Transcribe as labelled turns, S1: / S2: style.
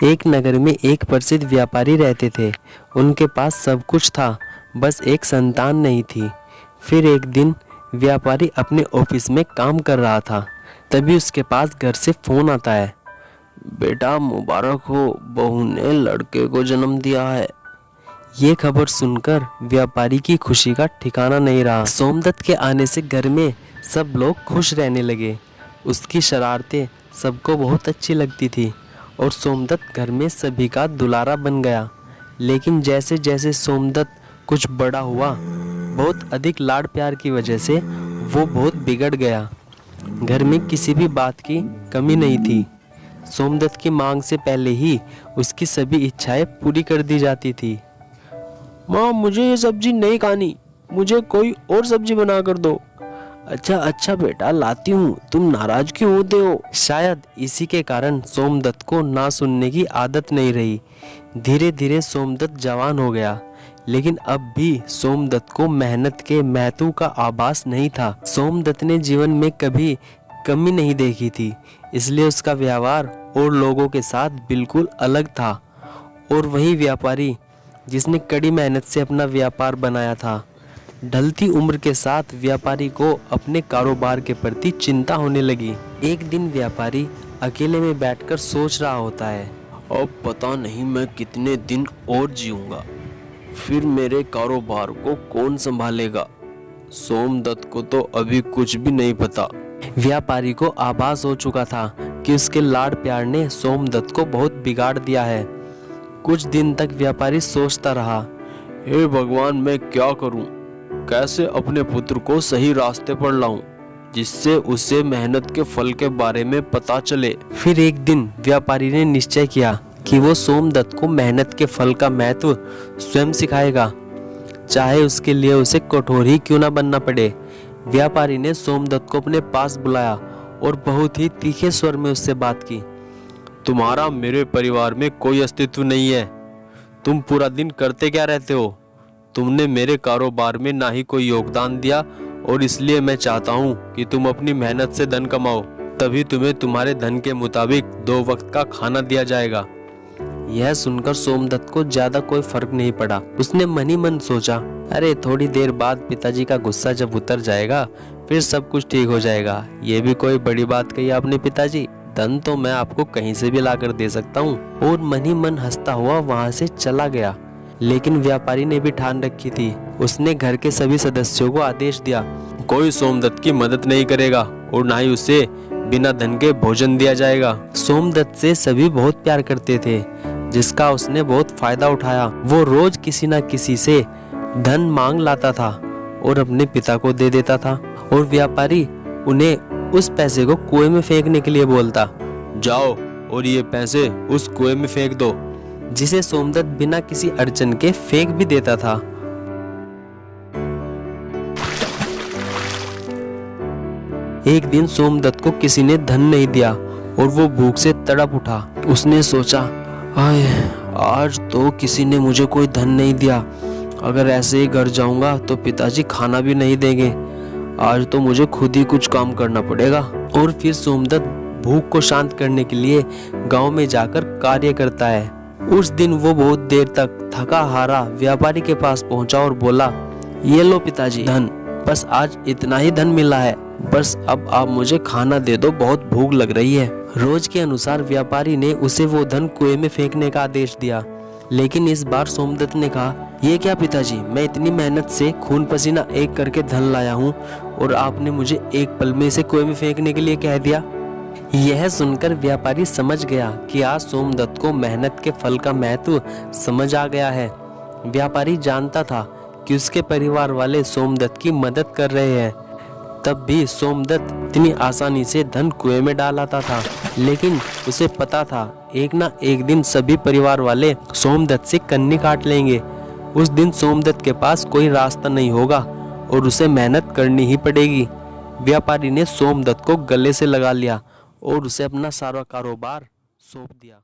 S1: एक नगर में एक प्रसिद्ध व्यापारी रहते थे। उनके पास सब कुछ था, बस एक संतान नहीं थी। फिर एक दिन व्यापारी अपने ऑफिस में काम कर रहा था। तभी उसके पास घर से फोन आता है। बेटा मुबारक हो, बहू ने लड़के को जन्म दिया है। ये खबर सुनकर व्यापारी की खुशी का ठिकाना नहीं रहा। सोमदत्त के आने से घर में सब लोग खुश रहने लगे। उसकी शरारतें सबको बहुत अच्छी लगती थी और सोमदत्त घर में सभी का दुलारा बन गया। लेकिन जैसे जैसे सोमदत्त कुछ बड़ा हुआ, बहुत अधिक लाड़ प्यार की वजह से वो बहुत बिगड़ गया। घर में किसी भी बात की कमी नहीं थी। सोमदत्त की मांग से पहले ही उसकी सभी इच्छाएं पूरी कर दी जाती थी। माँ, मुझे ये सब्जी नहीं खानी, मुझे कोई और सब्जी बना कर दो। अच्छा अच्छा बेटा, लाती हूँ, तुम नाराज क्यों होते हो? शायद इसी के कारण सोमदत्त को ना सुनने की आदत नहीं रही। धीरे धीरे सोमदत्त जवान हो गया, लेकिन अब भी सोमदत्त को मेहनत के महत्व का आभास नहीं था। सोमदत्त ने जीवन में कभी कमी नहीं देखी थी, इसलिए उसका व्यवहार और लोगों के साथ बिल्कुल अलग था। और वही व्यापारी जिसने कड़ी मेहनत से अपना व्यापार बनाया था, ढलती उम्र के साथ व्यापारी को अपने कारोबार के प्रति चिंता होने लगी। एक दिन व्यापारी अकेले में बैठकर सोच रहा होता है, अब पता नहीं मैं कितने दिन और जीऊंगा, फिर मेरे कारोबार को कौन संभालेगा? सोमदत्त को तो अभी कुछ भी नहीं पता। व्यापारी को आभास हो चुका था कि उसके लाड़ प्यार ने सोमदत्त को बहुत बिगाड़ दिया है। कुछ दिन तक व्यापारी सोचता रहा, हे भगवान, मैं क्या करूं? कैसे अपने पुत्र को सही रास्ते पर लाऊं, जिससे उसे मेहनत के फल के बारे में पता चले। फिर एक दिन व्यापारी ने निश्चय किया कि वो सोमदत्त को मेहनत के फल का महत्व स्वयं सिखाएगा, चाहे उसके लिए उसे कठोर ही क्यों ना बनना पड़े। व्यापारी ने सोमदत्त को अपने पास बुलाया और बहुत ही तीखे स्वर में उससे बात की। तुम्हारा मेरे परिवार में कोई अस्तित्व नहीं है। तुम पूरा दिन करते क्या रहते हो? तुमने मेरे कारोबार में ना ही कोई योगदान दिया, और इसलिए मैं चाहता हूँ कि तुम अपनी मेहनत से धन कमाओ, तभी तुम्हें तुम्हारे धन के मुताबिक 2 वक्त का खाना दिया जाएगा। यह सुनकर सोमदत्त को ज्यादा कोई फर्क नहीं पड़ा। उसने मन ही मन सोचा, अरे थोड़ी देर बाद पिताजी का गुस्सा जब उतर जाएगा, फिर सब कुछ ठीक हो जाएगा। ये भी कोई बड़ी बात कही आपने पिताजी, धन तो मैं आपको कहीं से भी लाकर दे सकता हूँ। और मन ही मन हंसता हुआ वहाँ से चला गया। लेकिन व्यापारी ने भी ठान रखी थी। उसने घर के सभी सदस्यों को आदेश दिया, कोई सोमदत्त की मदद नहीं करेगा और ना ही उसे बिना धन के भोजन दिया जाएगा। सोमदत्त से सभी बहुत प्यार करते थे, जिसका उसने बहुत फायदा उठाया। वो रोज किसी न किसी से धन मांग लाता था और अपने पिता को दे देता था, और व्यापारी उन्हें उस पैसे को कुएं में फेंकने के लिए बोलता, जाओ और ये पैसे उस कुएं में फेंक दो, जिसे सोमदत्त बिना किसी अड़चन के फेंक भी देता था। एक दिन सोमदत्त को किसी ने धन नहीं दिया और वो भूख से तड़प उठा। उसने सोचा, हाय, आज तो किसी ने मुझे कोई धन नहीं दिया। अगर ऐसे ही घर जाऊंगा तो पिताजी खाना भी नहीं देंगे। आज तो मुझे खुद ही कुछ काम करना पड़ेगा। और फिर सोमदत्त भूख को शांत करने के लिए गांव में जाकर कार्य करता है। उस दिन वो बहुत देर तक थका हारा व्यापारी के पास पहुंचा और बोला, ये लो पिताजी धन, बस आज इतना ही धन मिला है, बस अब आप मुझे खाना दे दो, बहुत भूख लग रही है। रोज के अनुसार व्यापारी ने उसे वो धन कुएं में फेंकने का आदेश दिया। लेकिन इस बार सोमदत्त ने कहा, ये क्या पिताजी, मैं इतनी मेहनत से खून पसीना एक करके धन लाया हूँ और आपने मुझे एक पल में इसे कुएं में फेंकने के लिए कह दिया। यह सुनकर व्यापारी समझ गया कि आज सोमदत्त को मेहनत के फल का महत्व समझ आ गया है। व्यापारी जानता था कि उसके परिवार वाले सोमदत्त की मदद कर रहे हैं, तब भी सोमदत्त इतनी आसानी से धन कुएं में डाल आता था। लेकिन उसे पता था एक ना एक दिन सभी परिवार वाले सोमदत्त से कन्नी काट लेंगे। उस दिन सोमदत्त के पास कोई रास्ता नहीं होगा और उसे मेहनत करनी ही पड़ेगी। व्यापारी ने सोमदत्त को गले से लगा लिया और उसे अपना सारा कारोबार सौंप दिया।